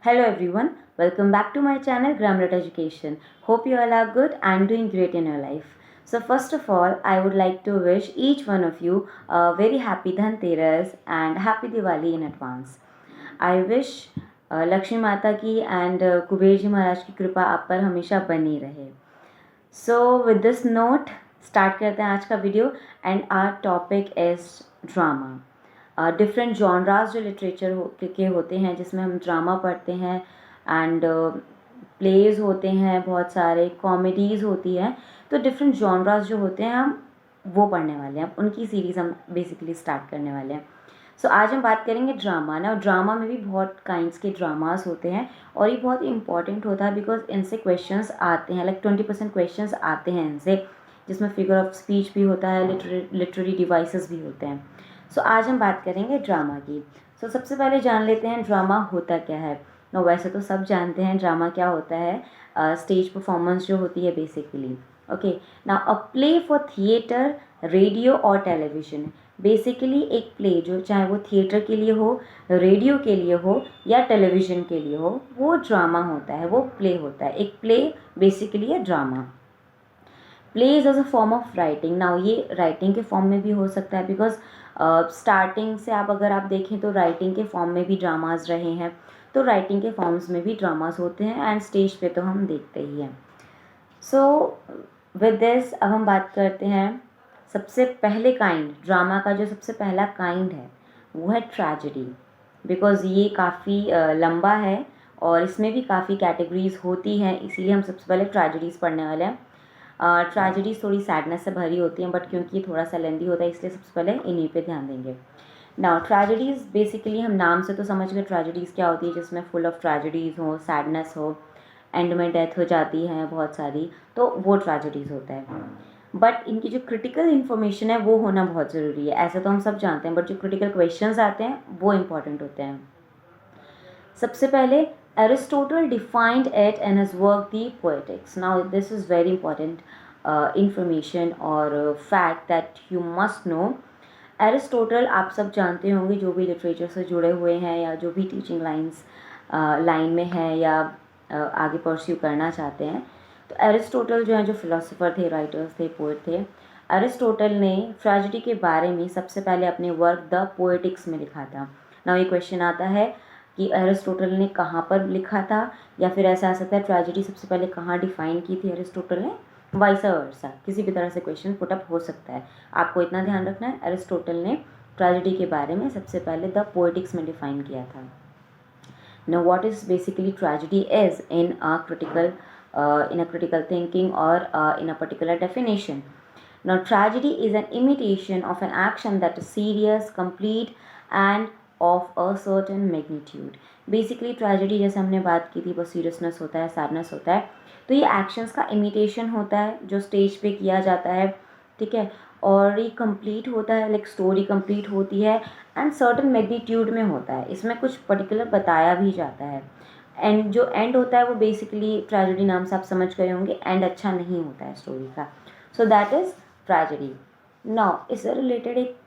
Hello everyone, welcome back to my channel Grammarly Education. Hope you all are good and doing great in your life. So first of all, I would like to wish each one of you a very happy Dhanteras and happy Diwali in advance. I wish Lakshmi माता की and Kuber ji महाराज की कृपा आप पर हमेशा बनी रहे. So with this note start करते हैं आज का video and our topic is drama. Different genres जो लिटरेचर के होते हैं जिसमें हम ड्रामा पढ़ते हैं एंड प्लेज होते हैं, बहुत सारे कॉमेडीज़ होती हैं. तो डिफरेंट जॉनराज जो होते हैं हम वो पढ़ने वाले हैं, उनकी सीरीज़ हम बेसिकली स्टार्ट करने वाले हैं. सो आज हम बात करेंगे ड्रामा ना. ड्रामा में भी बहुत काइंड्स के ड्रामास होते हैं और ये बहुत इंपॉर्टेंट होता है बिकॉज इनसे क्वेश्चंस आते हैं, लाइक 20% क्वेश्चंस आते हैं इनसे, जिसमें फिगर ऑफ स्पीच भी होता है, लिटरेरी डिवाइसेस भी होते हैं. सो आज हम बात करेंगे ड्रामा की. सो सबसे पहले जान लेते हैं ड्रामा होता क्या है. नो वैसे तो सब जानते हैं ड्रामा क्या होता है. स्टेज परफॉर्मेंस जो होती है basically. Okay, now a play for theatre, radio और टेलीविजन. बेसिकली एक प्ले जो चाहे वो थिएटर के लिए हो, रेडियो के लिए हो या टेलीविज़न के लिए हो, वो ड्रामा होता है, वो प्ले होता है. एक प्ले बेसिकली है drama. Plays as a form of writing. Now ये राइटिंग के फॉर्म में भी हो सकता है बिकॉज स्टार्टिंग से आप अगर आप देखें तो राइटिंग के फॉर्म में भी ड्रामाज रहे हैं, तो राइटिंग के फॉर्म्स में भी ड्रामाज होते हैं एंड स्टेज पे तो हम देखते ही हैं. सो विद दिस अब हम बात करते हैं सबसे पहले काइंड. ड्रामा का जो सबसे पहला काइंड है वो है ट्रेजेडी. बिकॉज़ ये काफ़ी लंबा है और इसमें भी काफ़ी कैटेगरीज होती हैं, इसीलिए हम सबसे पहले ट्रेजेडीज़ पढ़ने वाले हैं. ट्रेजेडीज़ थोड़ी सैडनेस से भरी होती हैं बट क्योंकि ये थोड़ा सा लेंदी होता है इसलिए सबसे पहले इन्हीं पे ध्यान देंगे. नाउ ट्रेजेडीज़ बेसिकली हम नाम से तो समझ गए ट्रेजेडीज़ क्या होती है, जिसमें फुल ऑफ ट्रेजेडीज़ हो, सैडनेस हो, एंड में डेथ हो जाती है बहुत सारी, तो वो ट्रेजेडीज़ होता है. बट इनकी जो क्रिटिकल इन्फॉर्मेशन है वो होना बहुत ज़रूरी है. ऐसे तो हम सब जानते हैं बट जो क्रिटिकल क्वेश्चंस आते हैं वो इम्पॉर्टेंट होते हैं. सबसे पहले Aristotle defined it in his work the Poetics. Now this is very important information और fact that you must know. Aristotle आप सब जानते होंगे जो भी लिटरेचर से जुड़े हुए हैं या जो भी टीचिंग लाइन में है या आगे परस्यू करना चाहते हैं. तो एरिस्टोटल जो है, जो फिलोसोफर थे, राइटर्स थे, पोएट थे, एरिस्टोटल ने ट्रेजेडी के बारे में सबसे पहले अपने वर्क द पोएटिक्स में लिखा था. नाउ ये क्वेश्चन आता है कि एरिस्टोटल ने कहाँ पर लिखा था, या फिर ऐसा आ सकता है ट्रेजेडी सबसे पहले कहाँ डिफाइन की थी एरिस्टोटल ने, वाइस वर्सा. किसी भी तरह से क्वेश्चन पुटअप हो सकता है. आपको इतना ध्यान रखना है, एरिस्टोटल ने ट्रेजेडी के बारे में सबसे पहले द पोएटिक्स में डिफाइन किया था. Now, what is basically tragedy is in a critical thinking or in a particular definition. Now, tragedy is an imitation of an action that is serious, complete, and of a certain magnitude. Basically, tragedy जैसे हमने बात की थी वो seriousness होता है, sadness होता है. तो ये actions का imitation होता है जो stage पे किया जाता है, ठीक है. और ये कंप्लीट होता है, लाइक स्टोरी कंप्लीट होती है एंड सर्टन मैग्नीट्यूड में होता है. इसमें कुछ पर्टिकुलर बताया भी जाता है. एंड जो एंड होता है वो बेसिकली ट्रेजेडी नाम से आप समझ गए होंगे, एंड अच्छा नहीं होता है स्टोरी का. So that is tragedy. Now इससे रिलेटेड एक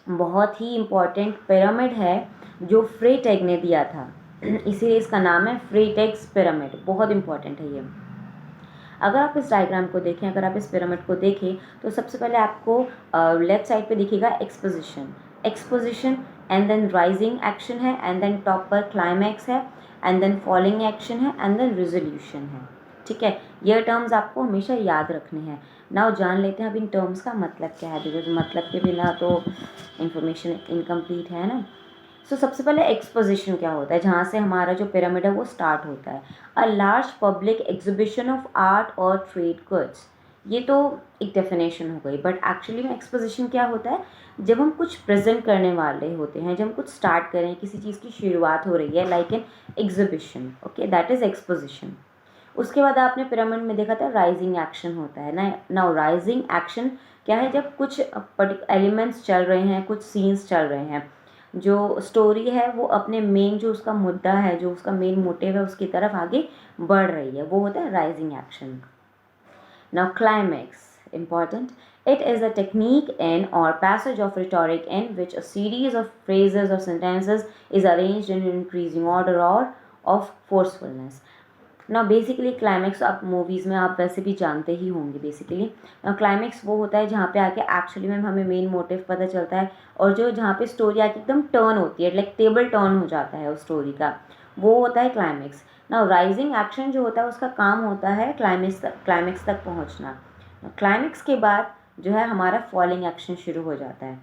बहुत ही इम्पॉर्टेंट पिरामिड है जो फ्रेटेग ने दिया था, इसीलिए इसका नाम है फ्रेटेग्स पिरामिड. बहुत इंपॉर्टेंट है ये. अगर आप इस डायग्राम को देखें, अगर आप इस पिरामिड को देखें तो सबसे पहले आपको लेफ्ट साइड पे दिखेगा exposition and then rising action है, एंड देन टॉप पर क्लाइमैक्स है, एंड देन फॉलिंग एक्शन है, एंड देन रिजोल्यूशन है. ठीक है, ये टर्म्स आपको हमेशा याद रखने हैं. नाउ जान लेते हैं अब इन टर्म्स का मतलब क्या है, बिकॉज मतलब के बिना तो इन्फॉर्मेशन इनकम्प्लीट है ना. सो सबसे पहले एक्सपोजिशन क्या होता है, जहाँ से हमारा जो पिरामिड है वो स्टार्ट होता है. A large public exhibition of art और ट्रेड गुड्स. ये तो एक डेफिनेशन हो गई, बट एक्चुअली में एक्सपोजिशन क्या होता है, जब हम कुछ प्रेजेंट करने वाले होते हैं, जब हम कुछ स्टार्ट करें, किसी चीज़ की शुरुआत हो रही है, like an exhibition. Okay, that is exposition. उसके बाद आपने पिरामिड में देखा था राइजिंग एक्शन होता है ना. नाउ राइजिंग एक्शन क्या है, जब कुछ एलिमेंट्स चल रहे हैं, कुछ सीन्स चल रहे हैं, जो स्टोरी है वो अपने मेन जो उसका मुद्दा है, जो उसका मेन मोटिव है, उसकी तरफ आगे बढ़ रही है, वो होता है rising action. Now climax important. It is a technique in or passage of rhetoric in which a series of phrases or sentences is arranged in increasing order or of forcefulness. ना बेसिकली क्लाइमेक्स आप movies में आप वैसे भी जानते ही होंगे। Basically climax वो होता है जहाँ पे आके एक्चुअली में हमें मेन मोटिव पता चलता है, और जो जहाँ पे स्टोरी आके एकदम टर्न होती है, लाइक टेबल टर्न हो जाता है उस स्टोरी का, वो होता है क्लाइमेक्स। ना राइजिंग एक्शन जो होता है उसका काम होता है क्लाइमेक्स तक पहुँचना। क्लाइमेक्स के बाद जो है हमारा फॉलिंग एक्शन शुरू हो जाता है,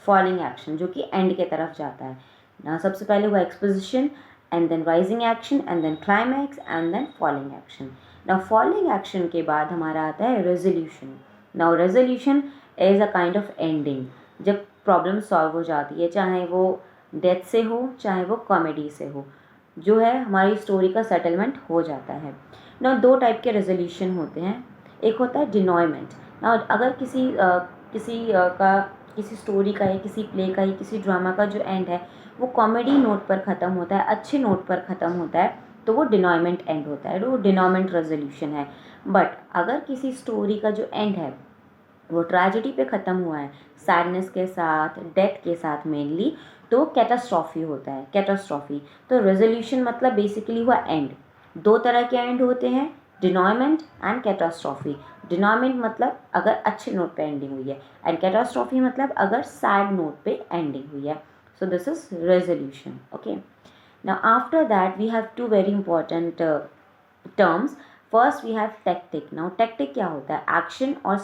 फॉलिंग एक्शन जो कि एंड के तरफ जाता है ना। सबसे पहले हुआ exposition, and then rising action, and then climax, and then falling action. Now falling action के बाद हमारा आता है resolution. Now resolution is a kind of ending. जब प्रॉब्लम सॉल्व हो जाती है, चाहे वो डेथ से हो चाहे वो कॉमेडी से हो, जो है हमारी स्टोरी का सेटलमेंट हो जाता है ना। दो टाइप के रेजोल्यूशन होते हैं, एक होता है डिनॉयमेंट ना। अगर किसी स्टोरी का या किसी प्ले का या किसी ड्रामा का जो एंड है वो कॉमेडी नोट पर ख़त्म होता है, अच्छे नोट पर ख़त्म होता है, तो वो डिनॉयमेंट एंड होता है, वो डिनॉयमेंट रेजोल्यूशन है। बट अगर किसी स्टोरी का जो एंड है वो ट्रेजेडी पे ख़त्म हुआ है, सैडनेस के साथ, डेथ के साथ मेनली, तो कैटास्ट्रॉफी होता है, कैटास्ट्रॉफी। तो रेजोल्यूशन मतलब बेसिकली हुआ एंड। दो तरह के एंड होते हैं, डिनॉयमेंट एंड कैटास्ट्रॉफी। डिनॉयमेंट मतलब अगर अच्छे नोट पे एंडिंग हुई है, एंड कैटास्ट्रॉफी मतलब अगर सैड नोट पे एंडिंग हुई है। So this is resolution. Okay. Now after that we have two very important terms. First we have tactic. Now tactic क्या होता है? Action और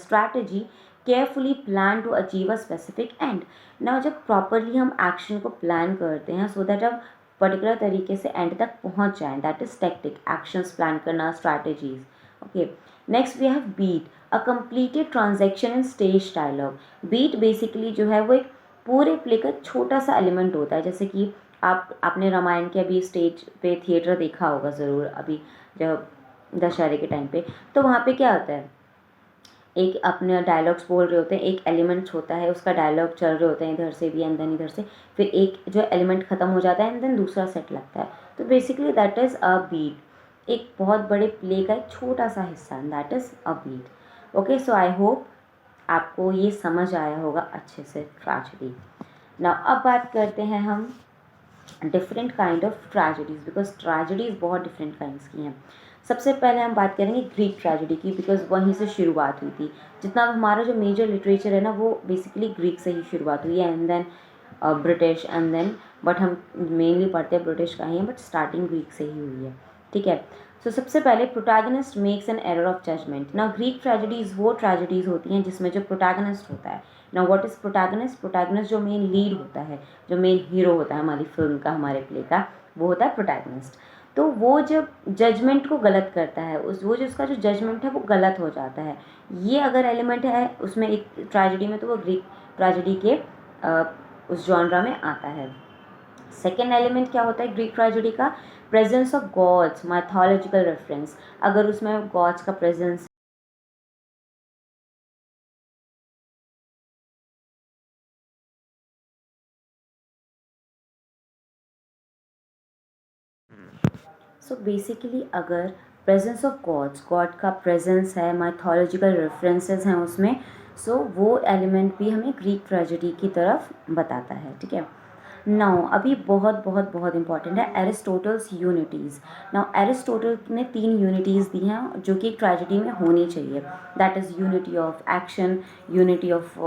strategy carefully plan to achieve a specific end. Now जब properly हम action को plan करते हैं so that अब पर्टिकुलर तरीके से एंड तक पहुंच जाएं, that is tactic, actions plan करना, strategies. Okay, next we have beat, a completed transaction in stage dialogue. Beat basically जो है वो एक पूरे प्ले का छोटा सा एलिमेंट होता है। जैसे कि आपने रामायण के अभी स्टेज पे थिएटर देखा होगा ज़रूर, अभी जब दशहरे के टाइम पे, तो वहाँ पे क्या होता है, एक अपने डायलॉग्स बोल रहे होते हैं, एक एलिमेंट्स होता है, उसका डायलॉग चल रहे होते हैं इधर से भी एंड देन इधर से, फिर एक जो एलिमेंट ख़त्म हो जाता है एंड देन दूसरा सेट लगता है। तो basically that is a beat, एक बहुत बड़े प्ले का एक छोटा सा हिस्सा, that is a beat. Okay, so I hope आपको ये समझ आया होगा अच्छे से ट्रेजेडी। नाउ अब बात करते हैं हम different kind of tragedies, because tragedies बहुत डिफरेंट काइंड्स की हैं। सबसे पहले हम बात करेंगे ग्रीक ट्रेजेडी की, बिकॉज वहीं से शुरुआत हुई थी। जितना हमारा जो मेजर लिटरेचर है ना वो बेसिकली ग्रीक से ही शुरुआत हुई है, and then British, and then but हम मेनली पढ़ते हैं ब्रिटिश का ही है, बट स्टार्टिंग ग्रीक से ही हुई है। ठीक है, सो सबसे पहले protagonist makes an error of judgment. ना ग्रीक ट्रेजेडीज़ वो ट्रेजेडीज़ होती हैं जिसमें जो प्रोटैगनिस्ट होता है, ना व्हाट इज़ प्रोटैगनिस्ट, प्रोटैगनिस्ट जो मेन लीड होता है, जो मेन हीरो होता है हमारी फिल्म का, हमारे प्ले का, वो होता है प्रोटैगनिस्ट। तो वो जब जजमेंट को गलत करता है, वो जो उसका जो जजमेंट है वो गलत हो जाता है, ये अगर एलिमेंट है उसमें एक ट्रेजेडी में, तो वो ग्रीक ट्रेजेडी के उस जॉनरा में आता है। सेकेंड एलिमेंट क्या होता है ग्रीक ट्रेजेडी का, presence of gods, mythological reference. अगर उसमें गॉड्स का प्रेजेंस सो बेसिकली अगर प्रेजेंस ऑफ गॉड्स, गॉड का प्रेजेंस है, माइथोलॉजिकल रेफरेंसेस हैं उसमें, सो वो एलिमेंट भी हमें ग्रीक ट्रेजेडी की तरफ बताता है। ठीक है, नाउ अभी बहुत बहुत बहुत इंपॉर्टेंट है एरिस्टोटल्स यूनिटीज़। नाउ एरिस्टोटल ने 3 यूनिटीज़ दी हैं जो कि एक ट्रेजेडी में होनी चाहिए, that is unity of action, unity of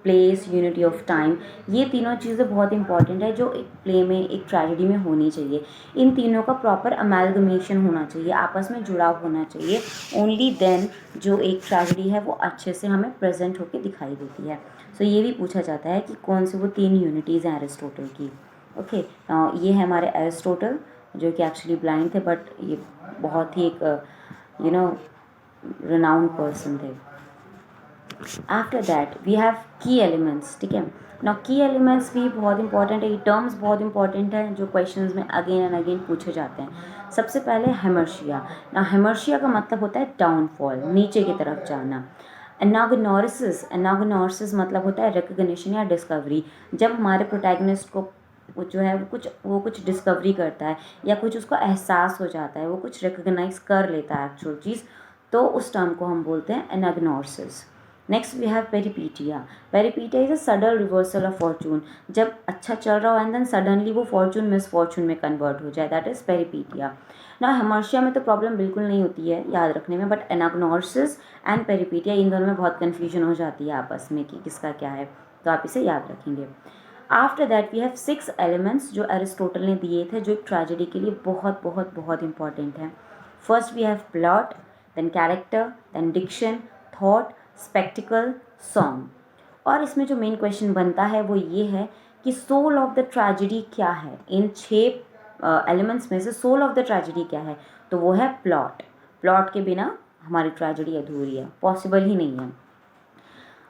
place, unity of time. ये तीनों चीज़ें बहुत इंपॉर्टेंट है जो एक प्ले में, एक ट्रेजेडी में होनी चाहिए। इन तीनों का प्रॉपर अमेलगमेशन होना चाहिए, आपस में जुड़ाव होना चाहिए, ओनली देन जो एक ट्रेजेडी है वो अच्छे से हमें प्रेजेंट होकर दिखाई देती है। सो ये भी पूछा जाता है कि कौन से वो 3 यूनिटीज़ हैं एरिस्टोटल की। ओके, ये है हमारे एरिस्टोटल जो कि एक्चुअली ब्लाइंड थे, बट ये बहुत ही एक रिनाउंड पर्सन थे। आफ्टर दैट वी हैव की एलिमेंट्स। ठीक है, ना की एलिमेंट्स भी बहुत इंपॉर्टेंट है, ये टर्म्स बहुत इंपॉर्टेंट हैं जो क्वेश्चंस में अगेन एंड अगेन पूछे जाते हैं। सबसे पहले हेमर्शिया। ना हेमर्शिया का मतलब होता है डाउनफॉल, नीचे की तरफ जाना। एनागोनोरिसिस, एनागोनोरिसिस मतलब होता है रिकग्निशन या डिस्कवरी। जब हमारे प्रोटैगनिस्ट को जो है वो कुछ डिस्कवरी करता है या कुछ उसको एहसास हो जाता है, वो कुछ रिकग्नाइज कर लेता है एक्चुअल चीज़, तो उस टर्म को हम बोलते हैं anagnorisis. Next we have peripeteia. Peripeteia is a sudden reversal of fortune. जब अच्छा चल रहा हो एंड देन सडनली वो फॉर्चून मिसफॉर्चून में कन्वर्ट हो जाए, दैट इज पेरिपीटिया. ना हेमर्शिया में तो प्रॉब्लम बिल्कुल नहीं होती है याद रखने में, बट एनाग्नोसिस एंड पेरिपीटिया इन दोनों में बहुत कन्फ्यूजन हो जाती है आपस में कि किसका क्या है, तो आप इसे याद रखेंगे. After that we have 6 elements जो एरिस्टोटल ने दिए थे, जो एक ट्रेजेडी के लिए बहुत बहुत बहुत इंपॉर्टेंट है. First we have plot, then character, then diction, thought, spectacle, song. और इसमें जो मेन क्वेश्चन बनता है वो ये है कि सोल ऑफ द ट्रेजेडी क्या है. इन 6 एलिमेंट्स में से सोल ऑफ द ट्रेजेडी क्या है, तो वो है प्लॉट. प्लॉट के बिना हमारी ट्रेजेडी अधूरी है, पॉसिबल ही नहीं है.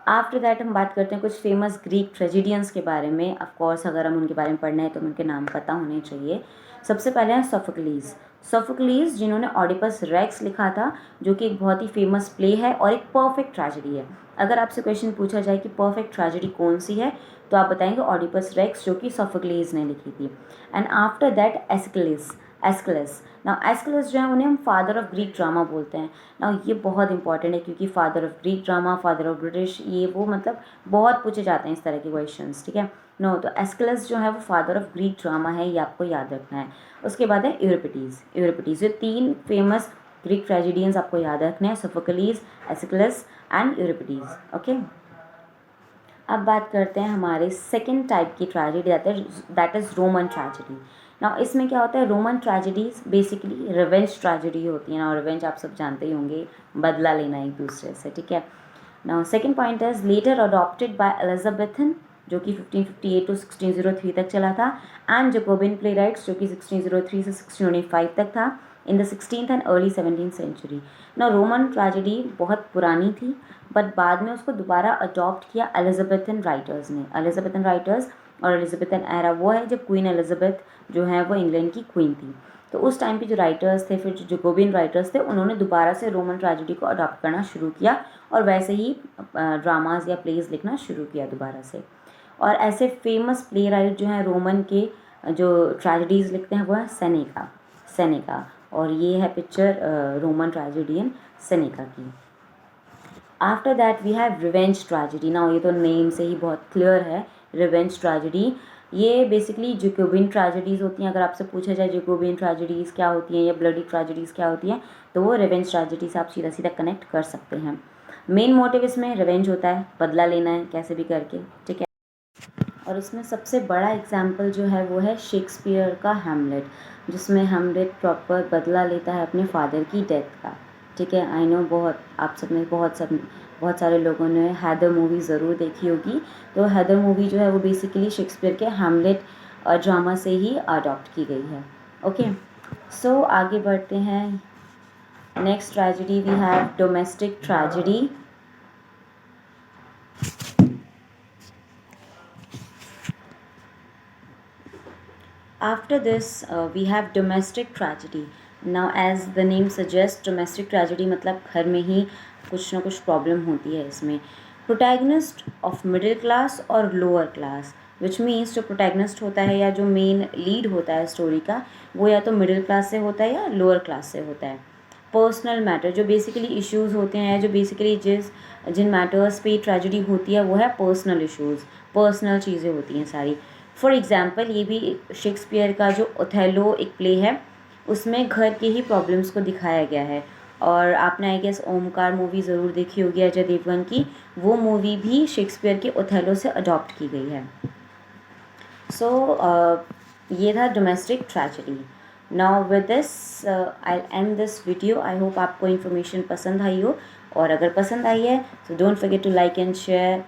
आफ्टर दैट हम बात करते हैं कुछ फेमस ग्रीक ट्रेजिडियंस के बारे में. ऑफ कोर्स अगर हम उनके बारे में पढ़ना है तो उनके नाम पता होने चाहिए. सबसे पहले हैं सोफोक्लीज. सोफोक्लीज जिन्होंने ऑडिपस रेक्स लिखा था, जो कि एक बहुत ही फेमस प्ले है और एक परफेक्ट ट्रेजेडी है. अगर आपसे क्वेश्चन पूछा जाए कि परफेक्ट ट्रेजेडी कौन सी है, तो आप बताएंगे ऑडिपस रेक्स, जो कि सोफोक्लीज ने लिखी थी. And after that Aeschylus. Aeschylus ना एस्किलस जो है उन्हें हम फादर ऑफ ग्रीक ड्रामा बोलते हैं ना. ये बहुत इंपॉर्टेंट है क्योंकि father of Greek drama, father of British, ये वो मतलब बहुत पूछे जाते हैं इस तरह के क्वेश्चंस. ठीक है नो, तो एस्किलस जो है वो फादर ऑफ ग्रीक ड्रामा है, ये आपको याद रखना है. उसके बाद है यूरिपिडीज. यूरिपिडीज ये 3 फेमस ग्रीक ट्रेजिडियंस आपको याद रखने हैं, सोफोक्लीज, एस्किलस एंड यूरिपिडीज. ओके, अब बात करते हैं हमारे सेकेंड टाइप की tragedy, that is Roman tragedy. ना इसमें क्या होता है, Roman tragedies basically revenge tragedy होती है ना. और रिवेंज आप सब जानते ही होंगे, बदला लेना एक दूसरे से. ठीक है ना. Second point is later adopted by Elizabethan, जो कि 1558 टू 1603 तक चला था, एंड जकोबिन प्ले राइट्स, जो कि 1603 से 1625 तक था, in the 16th and early 17th century. ना रोमन ट्रेजेडी बहुत पुरानी थी, बट बाद में उसको दोबारा अडॉप्ट किया एलिजाबेथन राइटर्स ने. एलिजाबेथन राइटर्स और एलिजाबेथन एरा वो है जब क्वीन एलिजाबेथ जो है वो इंग्लैंड की क्वीन थी. तो उस टाइम पे जो राइटर्स थे, फिर जो जकोबियन राइटर्स थे, उन्होंने दोबारा से रोमन ट्रेजेडी को अडॉप्ट करना शुरू किया और वैसे ही ड्रामाज या प्लेज लिखना शुरू किया दोबारा से. और ऐसे फेमस प्ले राइट जो हैं रोमन के जो ट्रेजेडीज़ लिखते हैं वो है सेनेका. सेनेका, और ये है पिक्चर रोमन ट्रेजेडियन सेनेका की. After that we have revenge tragedy. ना ये तो नेम से ही बहुत क्लियर है, रिवेंज ट्रेजेडी. ये बेसिकली जैकोबिन ट्रेजेडीज़ होती हैं. अगर आपसे पूछा जाए जैकोबिन ट्रेजेडीज़ क्या होती हैं या ब्लडी ट्रेजेडीज़ क्या होती हैं, तो वो रिवेंज ट्रेजेडी से आप सीधा सीधा कनेक्ट कर सकते हैं. मेन मोटिव इसमें रिवेंज होता है, बदला लेना है कैसे भी करके. ठीक है, और इसमें सबसे बड़ा एग्जाम्पल जो है वो है शेक्सपियर का हैमलेट, जिसमें हैमलेट प्रॉपर बदला लेता है अपने फादर की डेथ का. ठीक है, आई नो बहुत आप सब में बहुत सारे लोगों ने हैदर मूवी ज़रूर देखी होगी. तो हैदर मूवी जो है वो बेसिकली शेक्सपियर के हैमलेट ड्रामा से ही अडॉप्ट की गई है. ओके, सो आगे बढ़ते हैं. Next tragedy we have domestic tragedy. After this, we have domestic tragedy. Now, as the name suggests, domestic tragedy मतलब घर में ही कुछ ना कुछ प्रॉब्लम होती है इसमें. प्रोटैगनिस्ट ऑफ मिडिल क्लास और लोअर क्लास, विच मीन्स जो प्रोटैगनिस्ट होता है या जो मेन लीड होता है स्टोरी का, वो या तो मिडिल क्लास से होता है या लोअर क्लास से होता है. पर्सनल मैटर, जो बेसिकली इश्यूज़ होते हैं, जो बेसिकली जिन मैटर्स पे ट्रेजेडी होती है वो है पर्सनल इश्यूज़, पर्सनल चीज़ें होती हैं सारी. फॉर एग्ज़ाम्पल ये भी शेक्सपियर का जो ओथेलो एक प्ले है, उसमें घर के ही प्रॉब्लम्स को दिखाया गया है. और आपने आई गेस ओमकार मूवी ज़रूर देखी होगी अजय देवगन की, वो मूवी भी शेक्सपियर के ओथेलो से अडॉप्ट की गई है. सो ये था domestic tragedy. Now with this I end this video. I hope आपको इन्फॉर्मेशन पसंद आई हो, और अगर पसंद आई है तो don't forget to like and share.